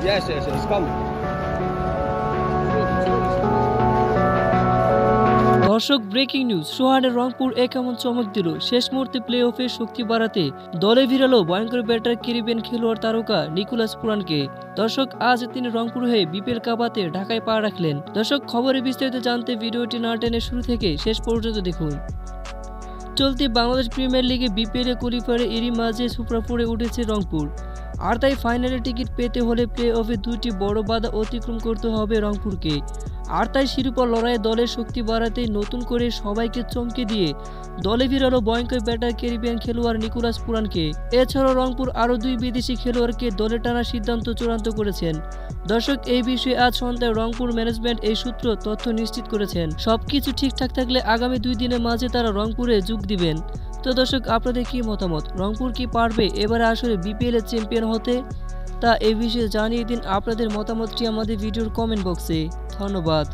Yes, it's coming. দর্শক, breaking news. সোহানের Rangpur কেমন চমক দিল। শেষ মুহূর্তে প্লে অফে শক্তি বাড়াতে দলে ভিড়ালো ভয়ঙ্কর ব্যাটার ক্যারিবিয়ান খেলোয়াড় তারকা নিকোলাস পুরানকে। দর্শক, আজ তিনি রংপুর হয়ে বিপিএল কাপাতে ঢাকায় পা রাখলেন। দর্শক, খবরে বিস্তারিত জানতে ভিডিওটি না টেনে শুরু থেকে শেষ পর্যন্ত দেখুন। চলতি বাংলাদেশ প্রিমিয়ার লিগে বিপিএল কোয়ালিফায়ারে এরই মাঝে সুপার ফোরে উঠেছে রংপুর। আর তাই ফাইনালের টিকিট পেতে হলে প্লে অফে দুইটি বড় বাধা অতিক্রম করতে হবে রংপুরকে। আর তাই শিরোপা লড়াইয়ে দলের শক্তি বাড়াতে নতুন করে সবাইকে চমকে দিয়ে দলে ফিরালো ভয়ঙ্কর ব্যাটার ক্যারিবিয়ান খেলোয়াড় নিকোলাস পুরানকে। এছাড়াও রংপুর আরও দুই বিদেশি খেলোয়াড়কে দলে টানার সিদ্ধান্ত চূড়ান্ত করেছেন। দর্শক, এই বিষয়ে আজ সন্ধ্যায় রংপুর ম্যানেজমেন্ট এই সূত্র তথ্য নিশ্চিত করেছেন। সবকিছু ঠিকঠাক থাকলে আগামী 2 দিনের মাঝে তারা রংপুরে যোগ দিবেন। তো দর্শক, আপনাদের কি মতামত? রংপুর কি পারবে এবারে আসলে বিপিএল এর চ্যাম্পিয়ন হতে? তা এই বিষয়ে জানিয়ে দিন আপনাদের মতামতটি আমাদের ভিডিওর কমেন্ট বক্সে। ধন্যবাদ।